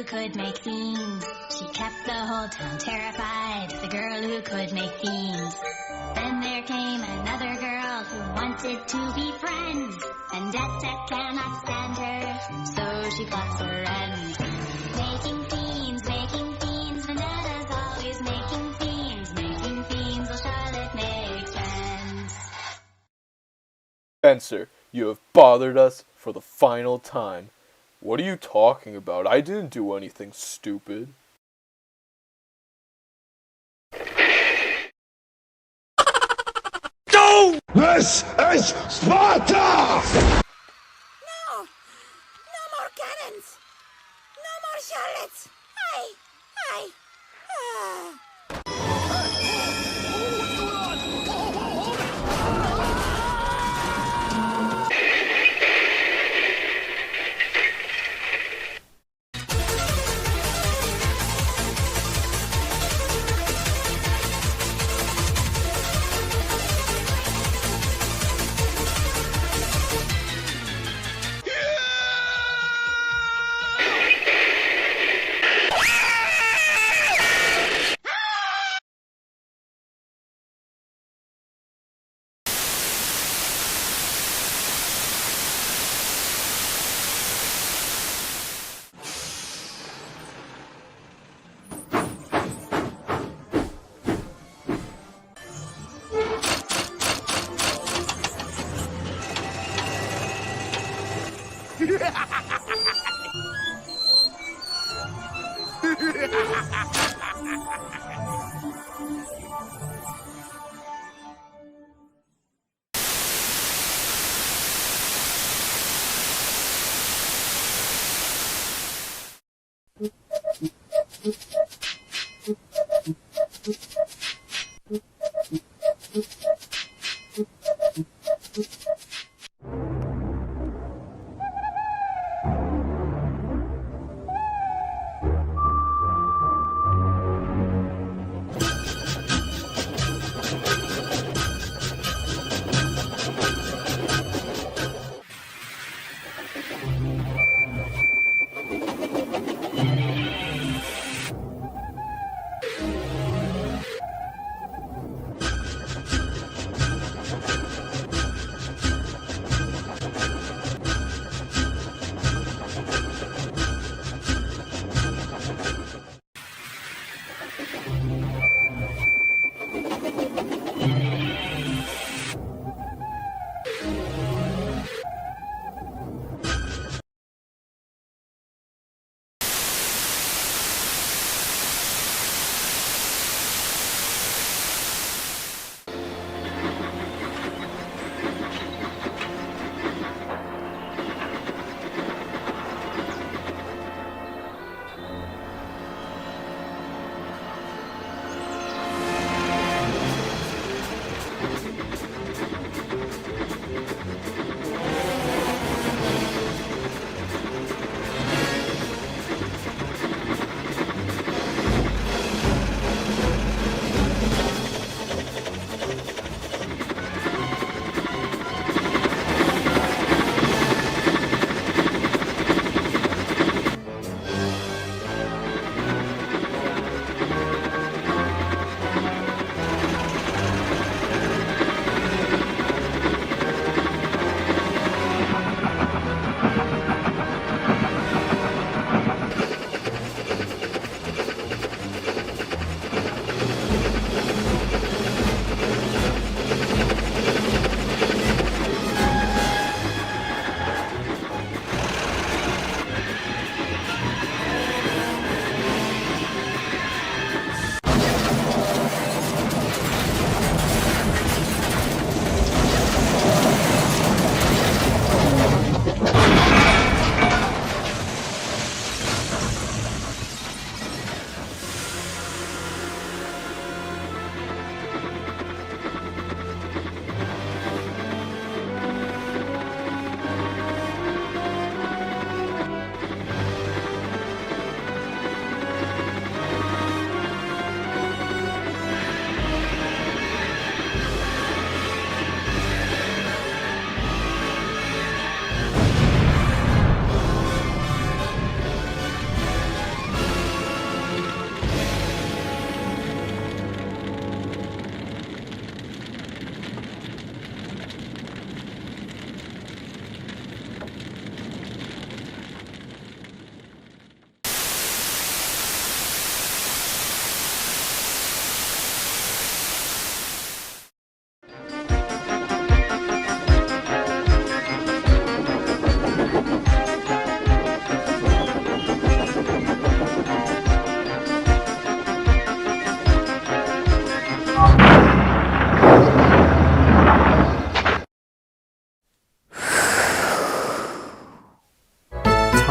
Could make scenes. She kept the whole town terrified, the girl who could make scenes. Then there came another girl who wanted to be friends. Vendetta cannot stand her, so she plots her end. Making scenes, Vendetta's always making scenes, while Charlotte makes friends. Spencer, you have bothered us for the final time. What are you talking about? I didn't do anything stupid. Go! This is Sparta! No! No more cannons! No more Charlottes!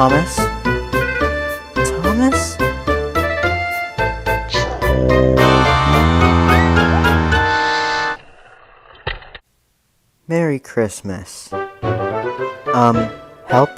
Thomas? Thomas? Merry Christmas. Help?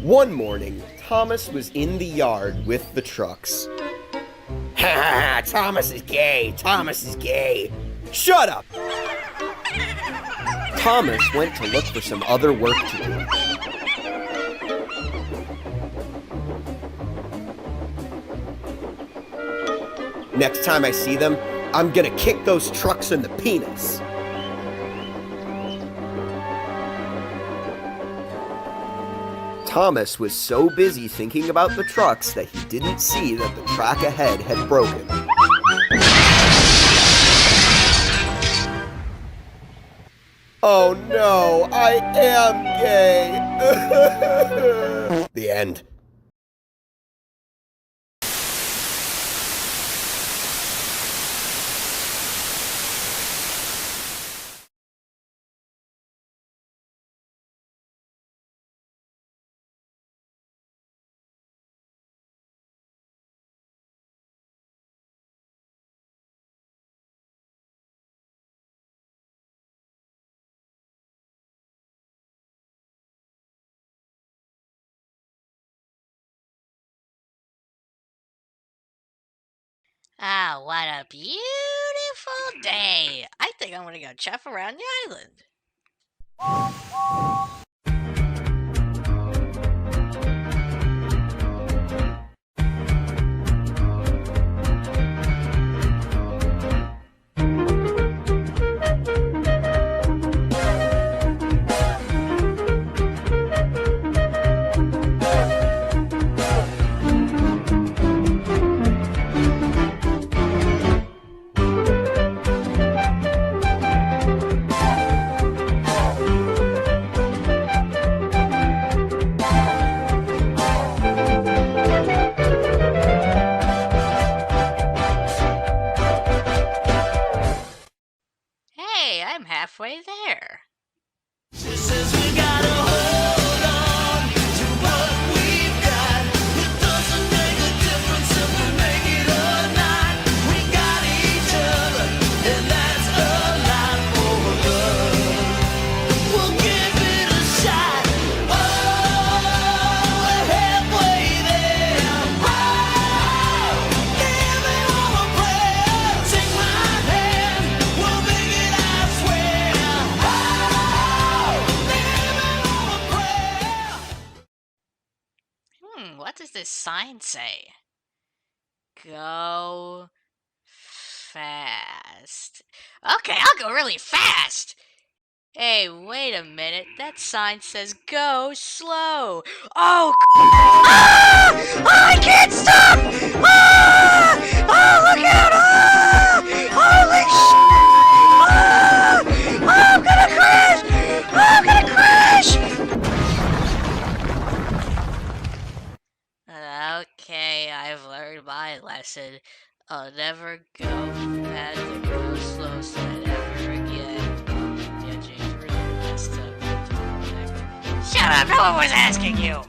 One morning, Thomas was in the yard with the trucks. Ha ha ha, Thomas is gay, Thomas is gay. Shut up! Thomas went to look for some other work to do. Next time I see them, I'm gonna kick those trucks in the penis. Thomas was so busy thinking about the trucks that he didn't see that the track ahead had broken. Oh no, I am gay! The end. Ah, what a beautiful day. I think I'm gonna go chuff around the island. Hey, I'm halfway there. What does this sign say? Go fast. Okay, I'll go really fast. Hey, wait a minute. That sign says go slow. Oh, ah! Oh, I can't stop! Ah! Oh, look out! Ah! Holy shit! Ah! Oh, I'm gonna crash! Oh, I'm gonna crash! Okay, I've learned my lesson. I'll never go fast or go slow slide ever again. Yeah, James really messed up. Shut up! No one was asking you!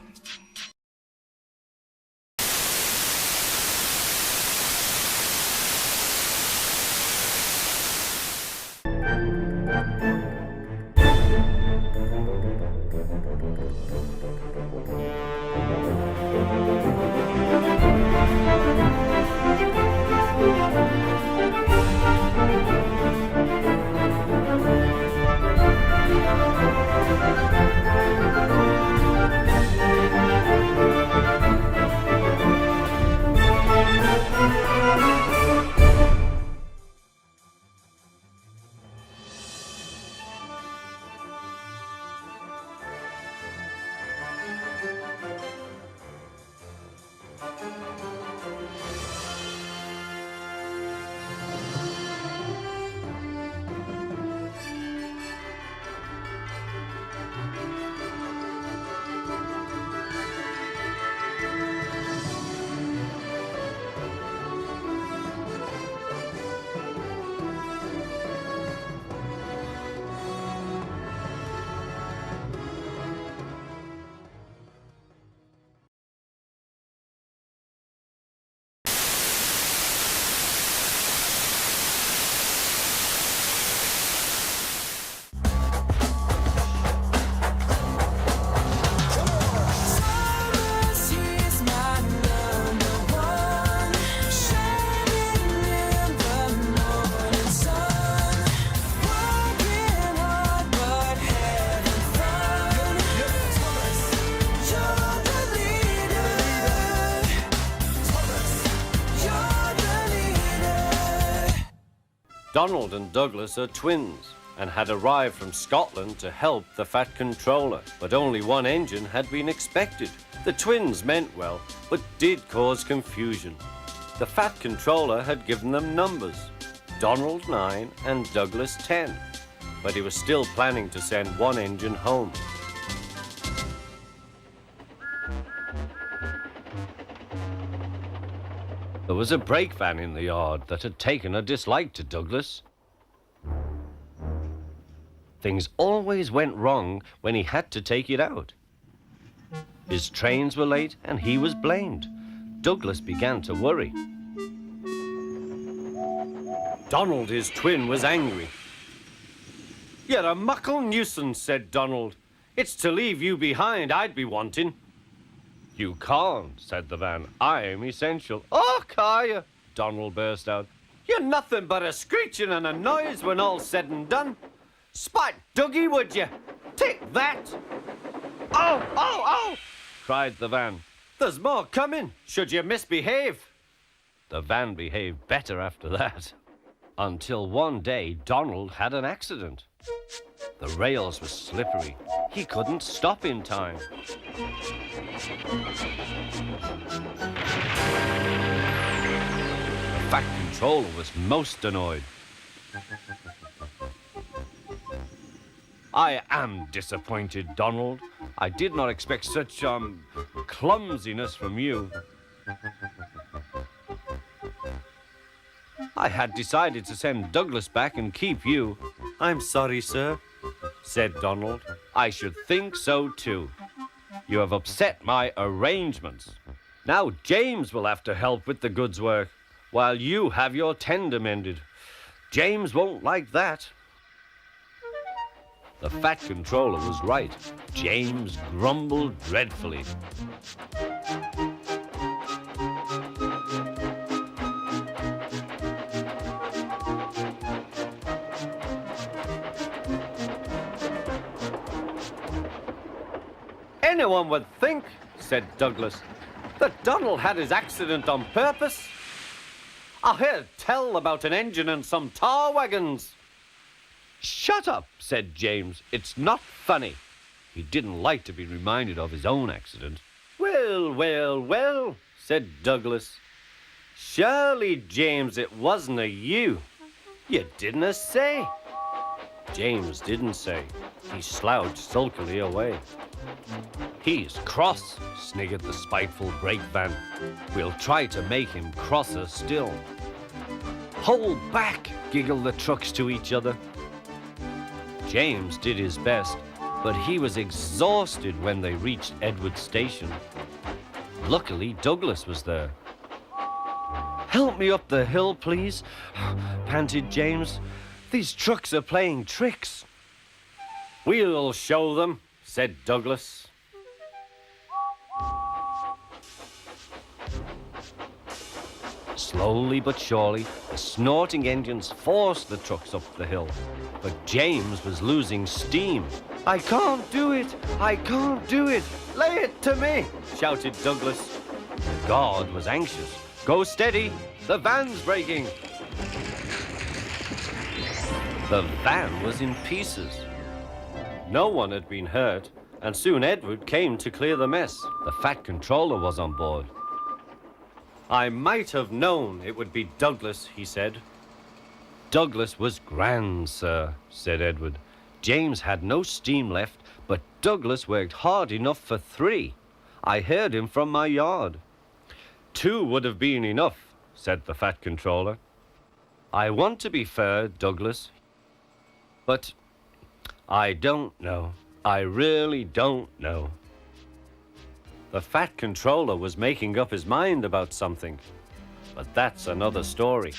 Donald and Douglas are twins and had arrived from Scotland to help the Fat Controller, but only one engine had been expected. The twins meant well, but did cause confusion. The Fat Controller had given them numbers, Donald 9 and Douglas 10, but he was still planning to send one engine home. There was a brake van in the yard that had taken a dislike to Douglas. Things always went wrong when he had to take it out. His trains were late and he was blamed. Douglas began to worry. Donald, his twin, was angry. "You're a muckle nuisance," said Donald. "It's to leave you behind I'd be wanting." "You can't," said the van. "I'm essential." "Oh, Kaya!" Donald burst out. You're nothing but a screeching and a noise when all's said and done. Spot Dougie, would you? Take that! Oh, oh, oh! Cried the van. There's more coming, should you misbehave. The van behaved better after that. Until one day, Donald had an accident. The rails were slippery. He couldn't stop in time. The Fat Controller was most annoyed. I am disappointed, Donald. I did not expect such, clumsiness from you. I had decided to send Douglas back and keep you. I'm sorry, sir, said Donald. I should think so, too. You have upset my arrangements. Now James will have to help with the goods work, while you have your tender mended. James won't like that. The Fat Controller was right. James grumbled dreadfully. Anyone would think, said Douglas, that Donald had his accident on purpose. I heard tell about an engine and some tar wagons. Shut up, said James. It's not funny. He didn't like to be reminded of his own accident. Well, well, well, said Douglas. Surely, James, it wasn't a you. You didn't say. James didn't say. He slouched sulkily away. He's cross, sniggered the spiteful brake van. We'll try to make him crosser still. Hold back, giggled the trucks to each other. James did his best, but he was exhausted when they reached Edward Station. Luckily, Douglas was there. Help me up the hill, please, panted James. These trucks are playing tricks. We'll show them, said Douglas. Slowly but surely, the snorting engines forced the trucks up the hill. But James was losing steam. I can't do it! I can't do it! Lay it to me! Shouted Douglas. The guard was anxious. Go steady! The van's breaking! The van was in pieces. No one had been hurt, and soon Edward came to clear the mess. The Fat Controller was on board. I might have known it would be Douglas, he said. Douglas was grand, sir, said Edward. James had no steam left, but Douglas worked hard enough for 3. I heard him from my yard. 2 would have been enough, said the Fat Controller. I want to be fair, Douglas, but I don't know. I really don't know. The Fat Controller was making up his mind about something, but that's another story.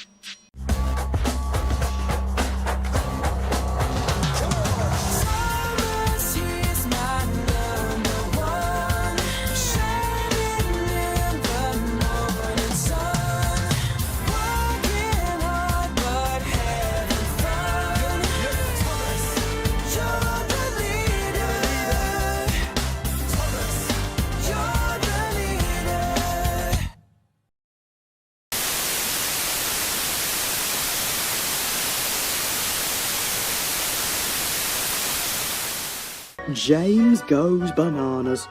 James goes bananas.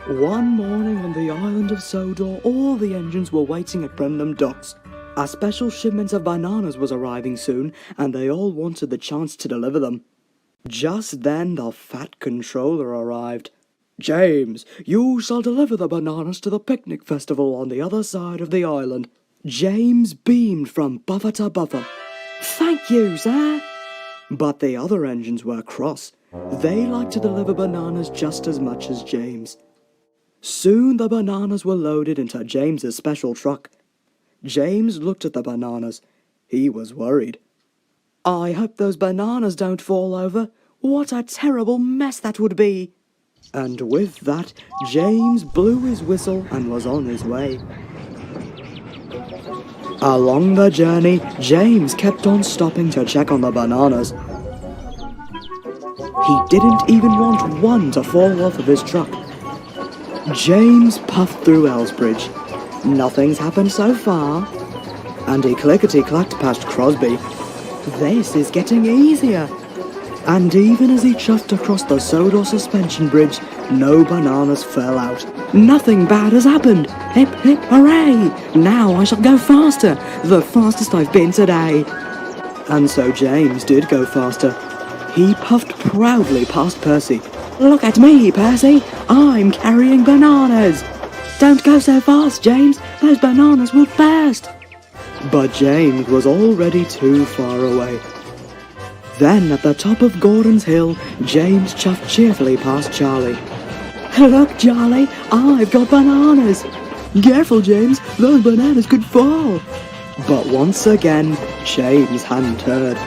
One morning on the island of Sodor, all the engines were waiting at Brenham docks. A special shipment of bananas was arriving soon, and they all wanted the chance to deliver them. Just then the Fat Controller arrived. James, you shall deliver the bananas to the picnic festival on the other side of the island. James beamed from buffer to buffer. Thank you, sir. But the other engines were cross. They liked to deliver bananas just as much as James. Soon the bananas were loaded into James's special truck. James looked at the bananas. He was worried. I hope those bananas don't fall over. What a terrible mess that would be. And with that, James blew his whistle and was on his way. Along the journey, James kept on stopping to check on the bananas. He didn't even want one to fall off of his truck. James puffed through Elsbridge. Nothing's happened so far. And he clickety-clacked past Crosby. This is getting easier. And even as he chuffed across the Sodor suspension bridge, no bananas fell out. Nothing bad has happened. Hip, hip, hooray! Now I shall go faster. The fastest I've been today. And so James did go faster. He puffed proudly past Percy. Look at me, Percy. I'm carrying bananas. Don't go so fast, James. Those bananas will burst. But James was already too far away. Then, at the top of Gordon's Hill, James chuffed cheerfully past Charlie. Look, Charlie, I've got bananas. Careful, James, those bananas could fall. But once again, James hadn't heard.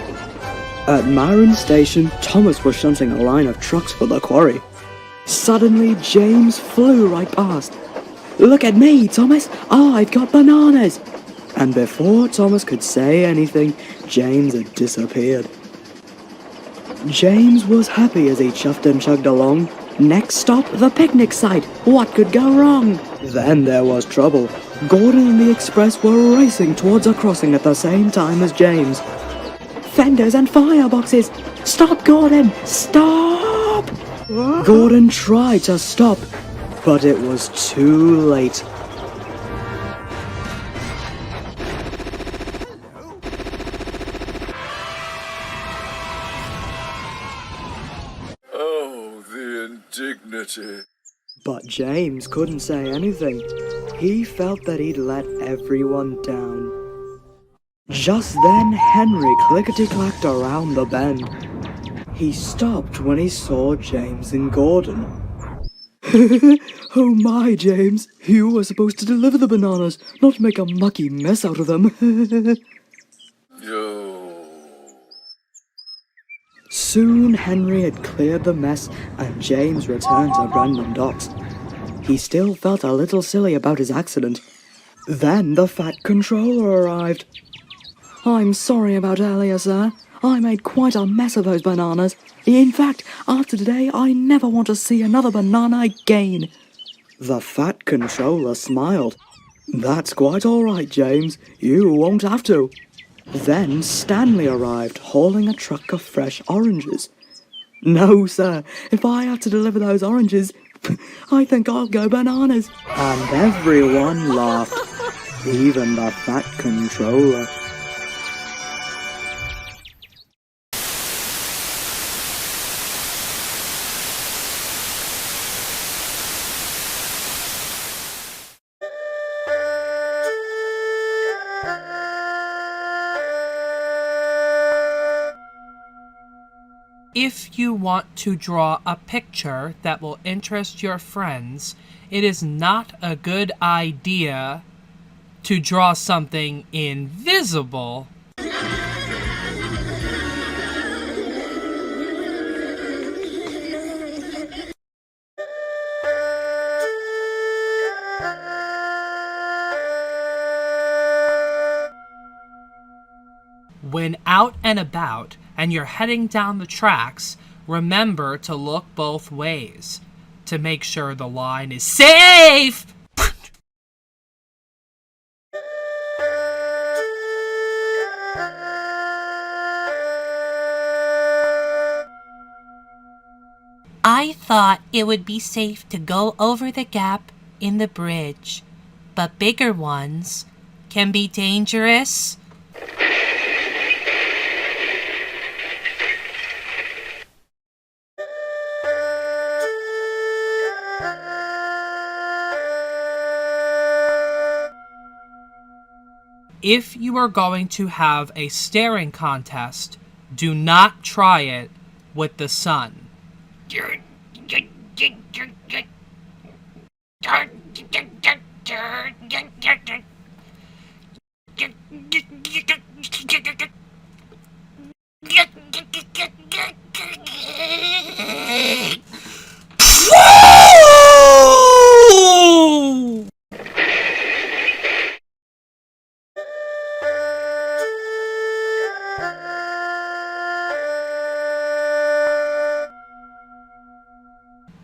At Marin Station, Thomas was shunting a line of trucks for the quarry. Suddenly, James flew right past. Look at me, Thomas, I've got bananas. And before Thomas could say anything, James had disappeared. James was happy as he chuffed and chugged along. Next stop, the picnic site. What could go wrong? Then there was trouble. Gordon and the express were racing towards a crossing at the same time as James. Fenders and fireboxes! Stop, Gordon! Stop! Gordon tried to stop, but it was too late. Oh, the indignity. But James couldn't say anything. He felt that he'd let everyone down. Just then, Henry clickety-clacked around the bend. He stopped when he saw James and Gordon. Oh my, James, you were supposed to deliver the bananas, not make a mucky mess out of them. Yo. Soon Henry had cleared the mess and James returned to Brandon Docks. He still felt a little silly about his accident. Then the Fat Controller arrived. I'm sorry about earlier, sir. I made quite a mess of those bananas. In fact, after today, I never want to see another banana again. The Fat Controller smiled. That's quite all right, James. You won't have to. Then Stanley arrived, hauling a truck of fresh oranges. No, sir. If I have to deliver those oranges, I think I'll go bananas. And everyone laughed. Even the Fat Controller. If you want to draw a picture that will interest your friends, it is not a good idea to draw something invisible. When out and about and you're heading down the tracks, remember to look both ways to make sure the line is safe! I thought it would be safe to go over the gap in the bridge, but bigger ones can be dangerous. If you are going to have a staring contest, do not try it with the sun.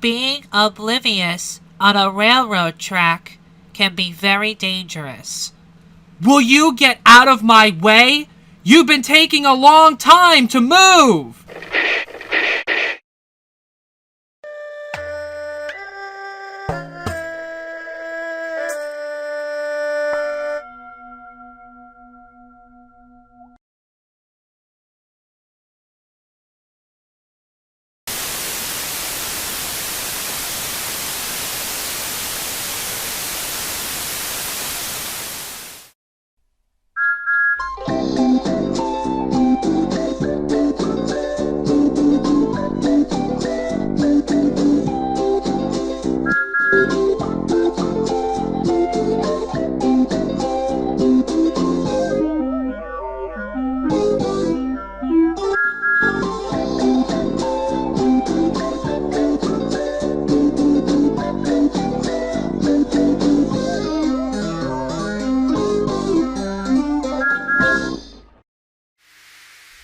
Being oblivious on a railroad track can be very dangerous. Will you get out of my way? You've been taking a long time to move!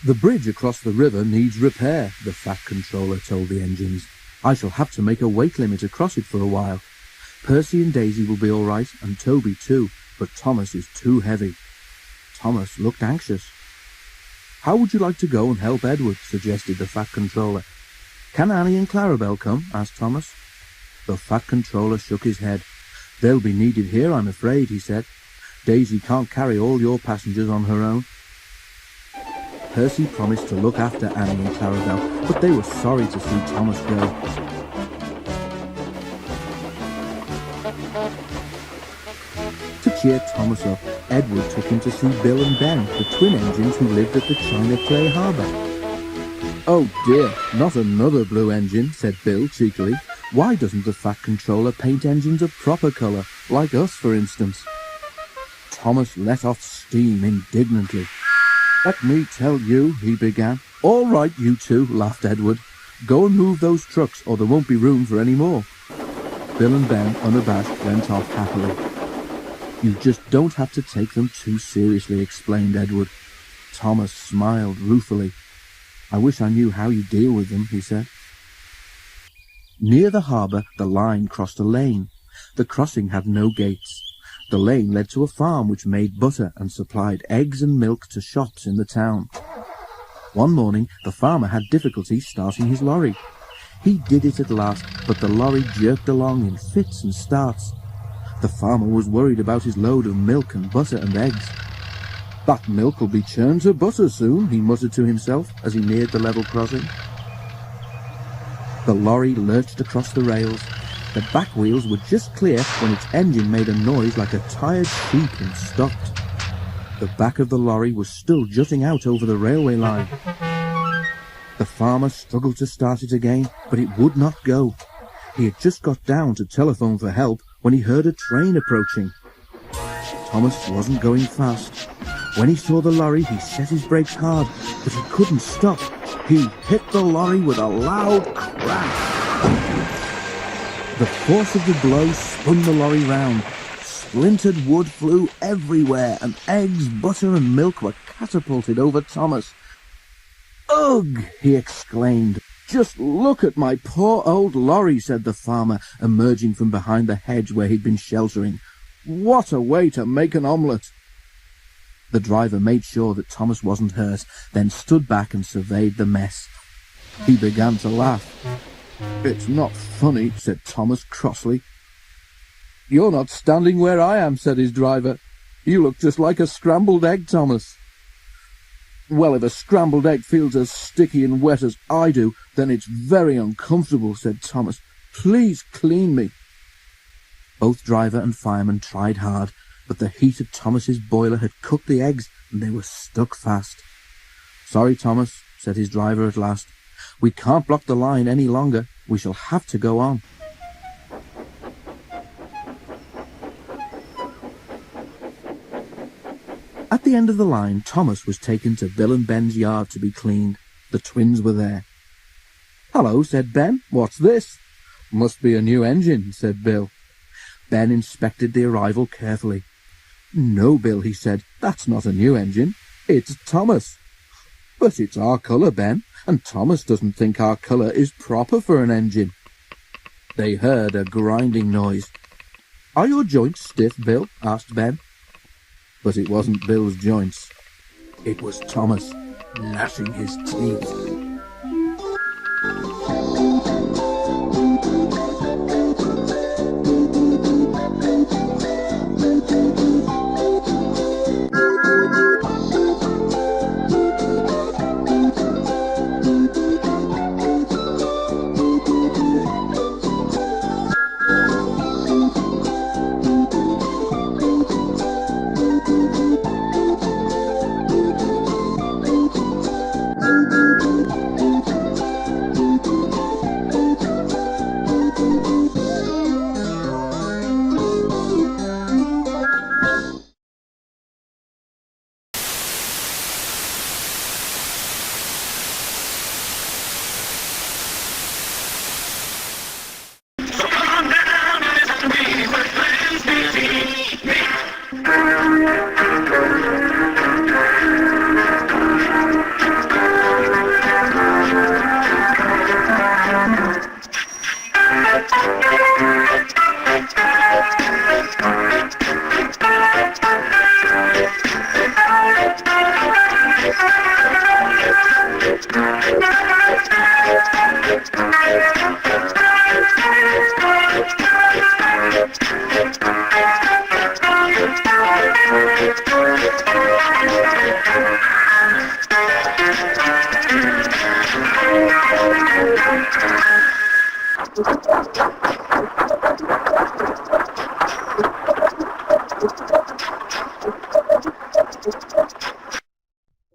The bridge across the river needs repair, the Fat Controller told the engines. I shall have to make a weight limit across it for a while. Percy and Daisy will be all right, and Toby too, but Thomas is too heavy. Thomas looked anxious. How would you like to go and help Edward? Suggested the Fat Controller. Can Annie and Clarabelle come? Asked Thomas. The Fat Controller shook his head. They'll be needed here, I'm afraid, he said. Daisy can't carry all your passengers on her own. Percy promised to look after Annie and Clarabelle, but they were sorry to see Thomas go. To cheer Thomas up, Edward took him to see Bill and Ben, the twin engines who lived at the China Clay Harbour. Oh dear, not another blue engine, said Bill cheekily. Why doesn't the Fat Controller paint engines a proper colour, like us for instance? Thomas let off steam indignantly. Let me tell you, he began. All right, you two, laughed Edward. Go and move those trucks, or there won't be room for any more. Bill and Ben, unabashed, went off happily. You just don't have to take them too seriously, explained Edward. Thomas smiled ruefully. I wish I knew how you deal with them, he said. Near the harbour, the line crossed a lane. The crossing had no gates. The lane led to a farm which made butter and supplied eggs and milk to shops in the town. One morning, the farmer had difficulty starting his lorry. He did it at last, but the lorry jerked along in fits and starts. The farmer was worried about his load of milk and butter and eggs. That milk will be churned to butter soon, he muttered to himself as he neared the level crossing. The lorry lurched across the rails. The back wheels were just clear when its engine made a noise like a tired sheep and stopped. The back of the lorry was still jutting out over the railway line. The farmer struggled to start it again, but it would not go. He had just got down to telephone for help when he heard a train approaching. Thomas wasn't going fast. When he saw the lorry, he set his brakes hard, but he couldn't stop. He hit the lorry with a loud crash. The force of the blow spun the lorry round. Splintered wood flew everywhere, and eggs, butter and milk were catapulted over Thomas. Ugh! He exclaimed. Just look at my poor old lorry, said the farmer, emerging from behind the hedge where he'd been sheltering. What a way to make an omelette! The driver made sure that Thomas wasn't hurt, then stood back and surveyed the mess. He began to laugh. It's not funny, said Thomas crossly. You're not standing where I am, said his driver. You look just like a scrambled egg, Thomas. Well, if a scrambled egg feels as sticky and wet as I do, then it's very uncomfortable, said Thomas. Please clean me. Both driver and fireman tried hard, but the heat of Thomas's boiler had cooked the eggs, and they were stuck fast. Sorry, Thomas, said his driver at last. We can't block the line any longer. We shall have to go on. At the end of the line, Thomas was taken to Bill and Ben's yard to be cleaned. The twins were there. Hello, said Ben. What's this? Must be a new engine, said Bill. Ben inspected the arrival carefully. No, Bill, he said. That's not a new engine. It's Thomas. But it's our colour, Ben, and Thomas doesn't think our colour is proper for an engine. They heard a grinding noise. "Are your joints stiff, Bill?" asked Ben. But it wasn't Bill's joints. It was Thomas, gnashing his teeth.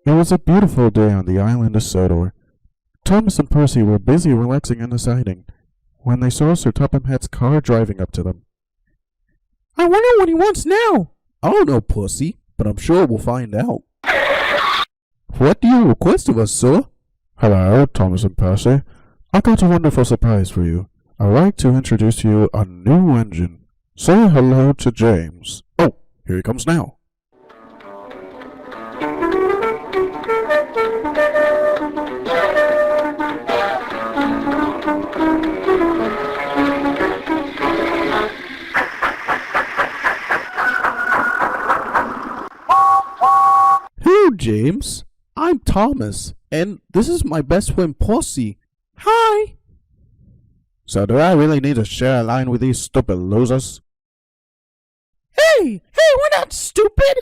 It was a beautiful day on the island of Sodor. Thomas and Percy were busy relaxing in the siding when they saw Sir Topham Hatt's car driving up to them. "I wonder what he wants now." "I don't know, Pussy, but I'm sure we'll find out." "What do you request of us, sir?" "Hello, Thomas and Percy. I got a wonderful surprise for you. I'd like to introduce to you a new engine. Say hello to James." "Oh, here he comes now." "Hello, James. I'm Thomas, and this is my best friend, Pussy." "Hi." "So do I really need to share a line with these stupid losers?" Hey, we're not stupid.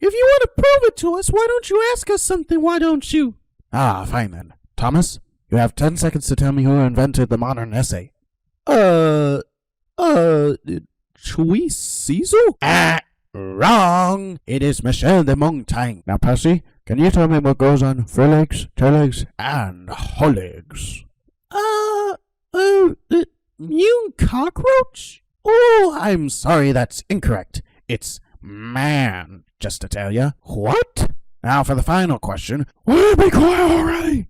If you want to prove it to us, why don't you ask us something, why don't you?" "Ah, fine then. Thomas, you have 10 seconds to tell me who invented the modern essay." Caesar? Wrong! It is Michel de Montaigne. Now, Percy, can you tell me what goes on forelegs, taillegs, and forelegs? Những cockroach? Oh, I'm sorry, that's incorrect. It's man, just to tell you. What? Now for the final question. Will you be quiet already?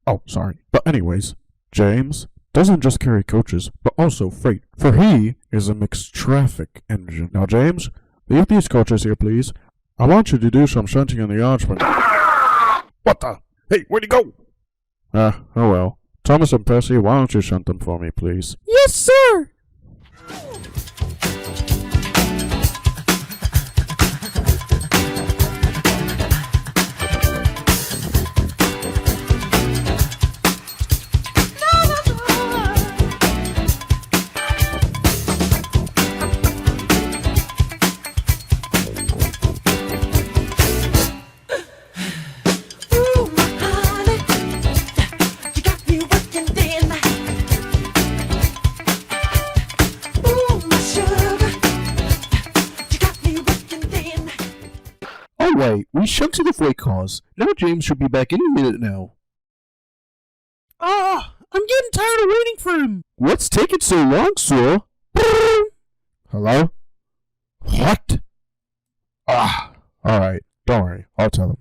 Oh, sorry. But anyways, James doesn't just carry coaches, but also freight, for he is a mixed traffic engine. Now, James, leave these coaches here, please. I want you to do some shunting in the yards for me. What the? Hey, where'd he go? Oh well. Thomas and Percy, why don't you shunt them for me, please? Yes, sir. Wait, we shunted the freight cars. Now James should be back any minute now. I'm getting tired of waiting for him. What's taking so long, sir? Hello? What? Alright, don't worry, I'll tell him.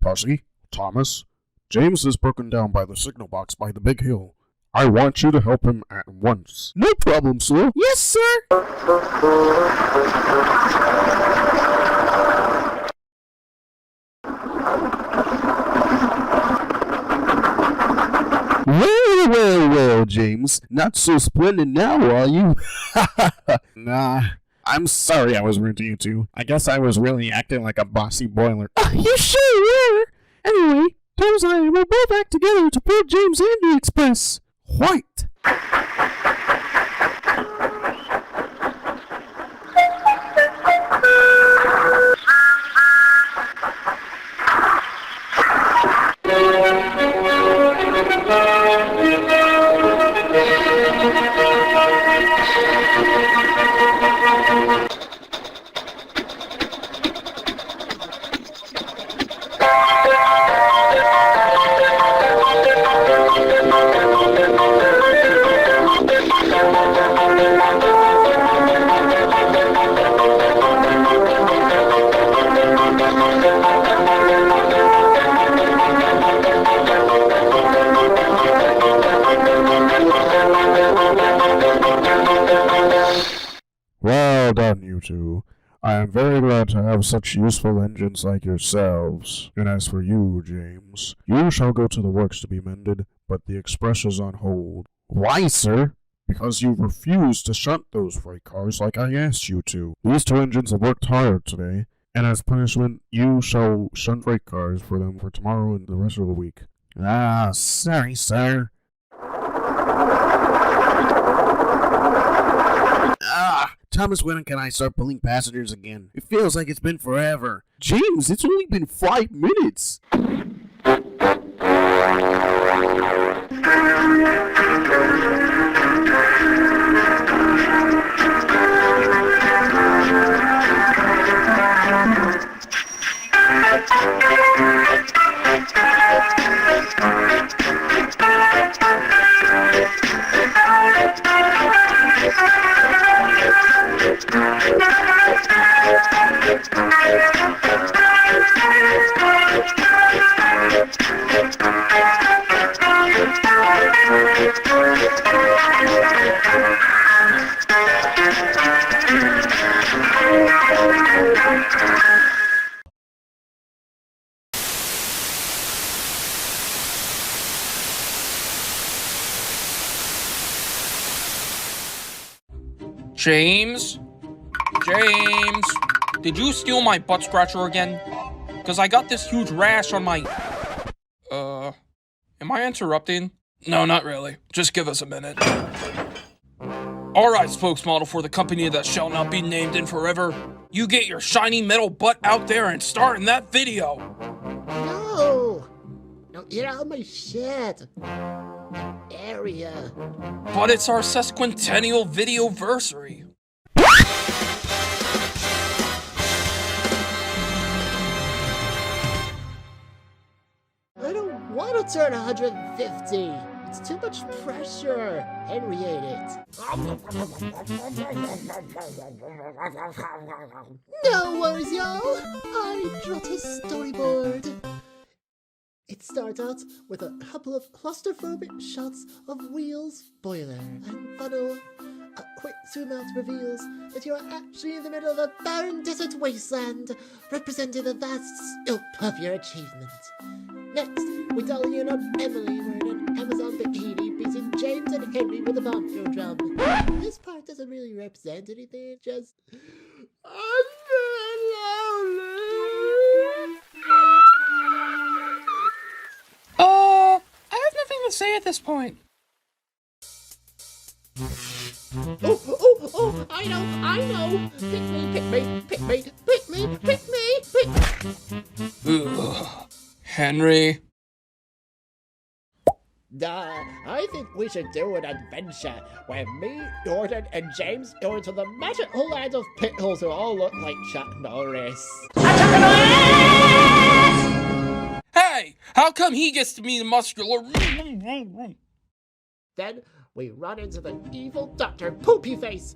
Percy, Thomas, James is broken down by the signal box by the big hill. I want you to help him at once. No problem, sir. Yes, sir. Well, James. Not so splendid now, are you? Nah, I'm sorry I was rude to you two. I guess I was really acting like a bossy boiler. You sure were. Anyway, Thomas and I will both act together to pull James and the express. White. Well done, you two. I am very glad to have such useful engines like yourselves. And as for you, James, you shall go to the works to be mended, but the express is on hold. Why, sir? Because you refused to shunt those freight cars like I asked you to. These two engines have worked hard today, and as punishment, you shall shunt freight cars for them for tomorrow and the rest of the week. Ah, sorry, sir. Thomas, when can I start pulling passengers again? It feels like it's been forever. James, it's only been 5 minutes. James? James? Did you steal my butt scratcher again? Because I got this huge rash on my... Am I interrupting? No, not really. Just give us a minute. Alright, spokesmodel for the company that shall not be named in forever. You get your shiny metal butt out there and start in that video. No! Don't get out of my shit. Area. But it's our sesquicentennial videoversary. I don't want to turn 150. It's too much pressure. Henriette it. No worries, y'all. I dropped his storyboard. It starts out with a couple of claustrophobic shots of wheels, boiler, and funnel. A quick zoom out reveals that you are actually in the middle of a barren desert wasteland, representing the vast scope of your achievement. Next, we dolly in on Emily wearing an Amazon bikini, beating James and Henry with a bongo drum. This part doesn't really represent anything, it just... I'm very lonely. I have nothing to say at this point. Oh, I know. Pick me. Ugh. Henry. I think we should do an adventure where me, Gordon, and James go into the magical land of pickles who all look like Chuck Norris. Hey! How come he gets to be the muscular? Then we run into the evil Dr. Poopy Face.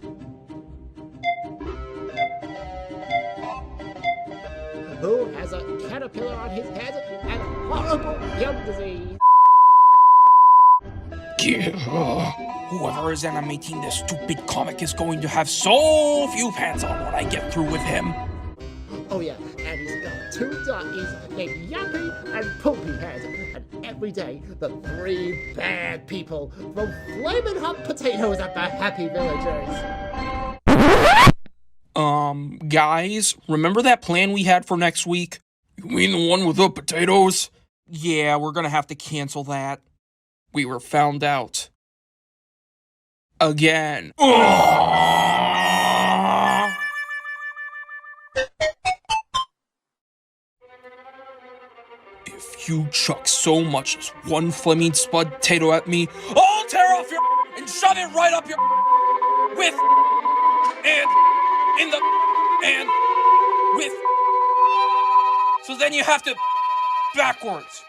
Who has a caterpillar on his head and a horrible gum disease. Whoever is animating this stupid comic is going to have so few pants on when I get through with him. Oh yeah, and he's got two donkeys named Yappy and Poopy Head, and every day the three bad people throw flaming hot potatoes at the happy villagers. Guys, remember that plan we had for next week? You mean the one with the potatoes? Yeah, we're gonna have to cancel that. We were found out. Again. If you chuck so much as one flaming spud potato at me, I'll tear off your and shove it right up your with and in the and with. So then you have to backwards.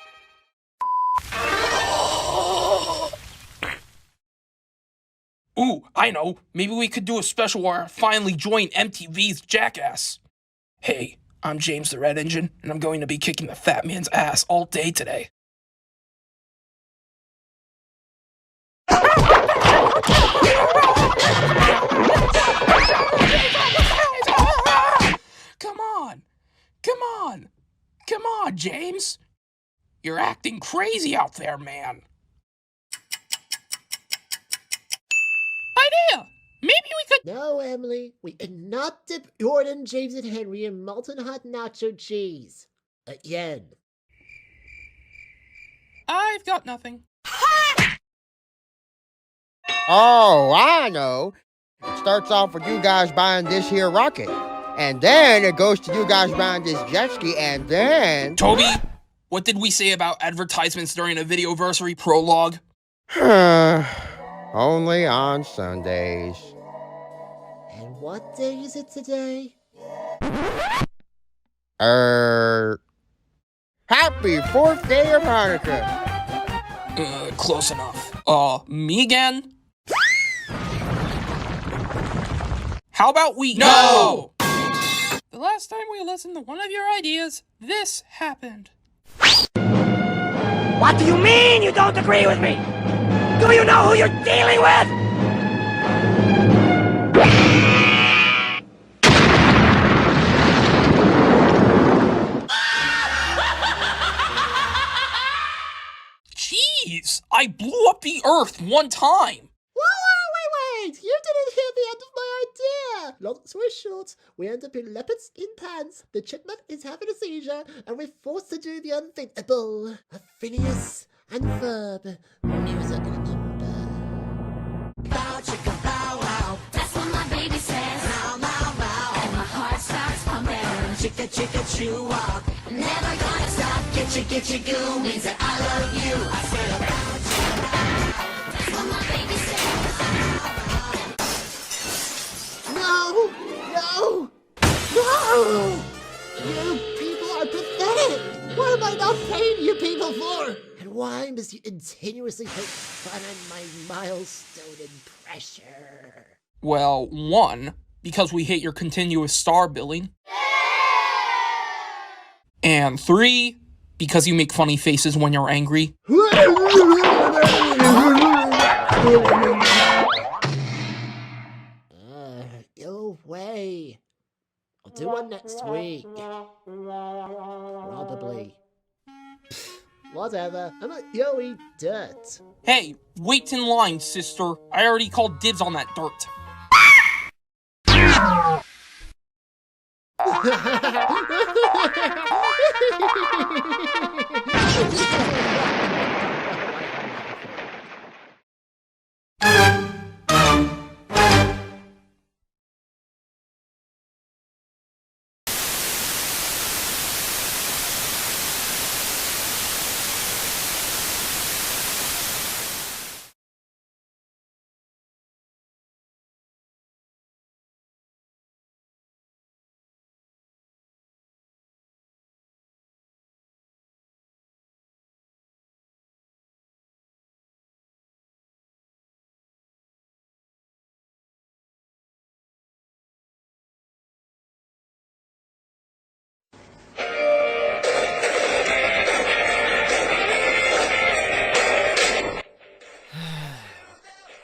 Ooh, I know. Maybe we could do a special where I finally join MTV's Jackass. Hey, I'm James the Red Engine, and I'm going to be kicking the fat man's ass all day today. Come on! Come on! Come on, James! You're acting crazy out there, man. Idea! Maybe we could... No, Emily, we cannot dip Jordan, James, and Henry in molten hot nacho cheese. Again. I've got nothing. Oh, I know. It starts off with you guys buying this here rocket. And then it goes to you guys buying this jet ski, and then... Toby, what did we say about advertisements during a Videoversary prologue? Only on Sundays. And what day is it today? Happy 4th day of Hanukkah. Close enough. Me again? How about we... No! The last time we listened to one of your ideas, this happened. What do you mean you don't agree with me? Do you know who you're dealing with? Jeez, I blew up the Earth one time. Wait! You didn't hear the end of my idea! Long story short, we end up in leopards in pants, the chipmunk is having a seizure, and we're forced to do the unthinkable. A Phineas and Ferb musical number. Bow chicka bow wow, that's what my baby says. Bow bow bow, and my heart starts pumping. Chicka chicka chew walk, never gonna stop. Gitchy goo means that I love you. I said bow chicka bow, that's what my baby says. No! You people are pathetic! What am I not paying you people for? And why must you continuously poke fun at my milestone pressure? Well, 1, because we hate your continuous star billing. And 3, because you make funny faces when you're angry. Go away. I'll do one next week. Probably. Whatever. I'm not Yoey dirt. Hey, wait in line, sister. I already called dibs on that dirt.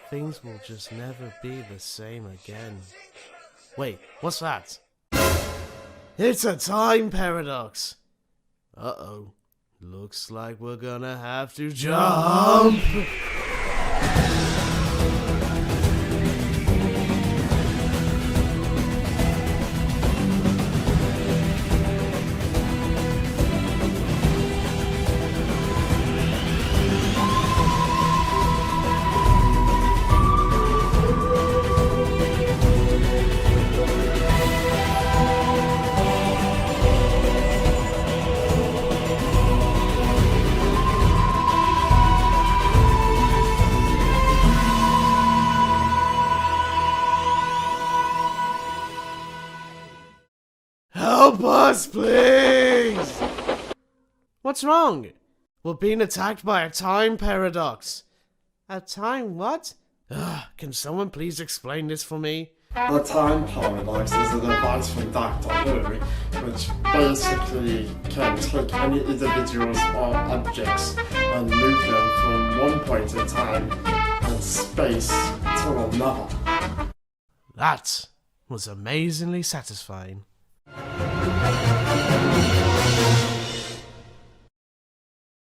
Things will just never be the same again. Wait, what's that? It's a time paradox. Uh-oh. Looks like we're gonna have to jump. Help us, please! What's wrong? We're being attacked by a time paradox. A time what? Can someone please explain this for me? The time paradox is a device from Dr. Who, which basically can take any individuals or objects and move them from one point in time and space to another. That was amazingly satisfying.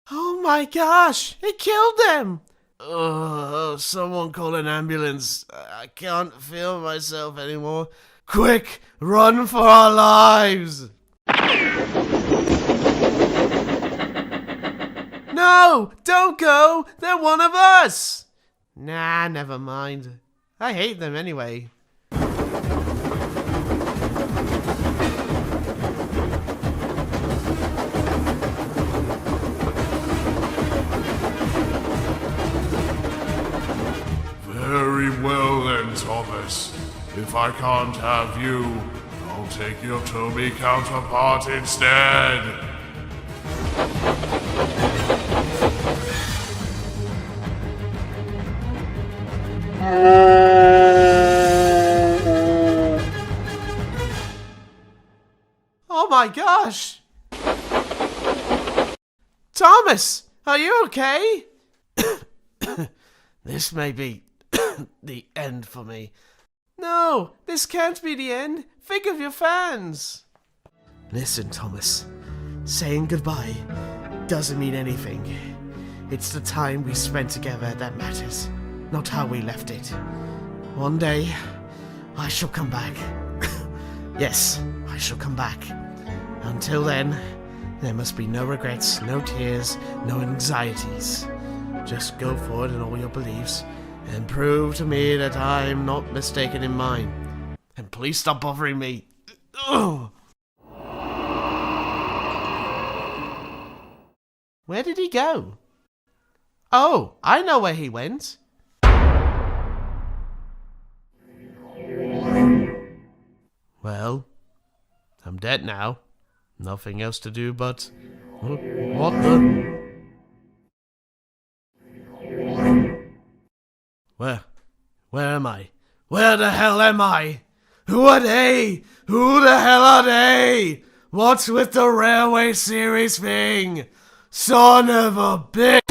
Oh my gosh! It killed them! Someone call an ambulance. I can't feel myself anymore. Quick! Run for our lives! No! Don't go! They're one of us! Nah, never mind. I hate them anyway. Very well then, Thomas. If I can't have you, I'll take your Tomy counterpart instead. Oh my gosh! Thomas, are you okay? This may be the end for me. No, this can't be the end. Think of your fans. Listen, Thomas. Saying goodbye doesn't mean anything. It's the time we spent together that matters, not how we left it. One day, I shall come back. Yes, I shall come back. Until then, there must be no regrets, no tears, no anxieties. Just go forward in all your beliefs and prove to me that I'm not mistaken in mine. And please stop bothering me. Ugh. Where did he go? Oh, I know where he went. Well, I'm dead now. Nothing else to do but... What the... Where am I? Where the hell am I? Who are they? Who the hell are they? What's with the railway series thing? Son of a bitch!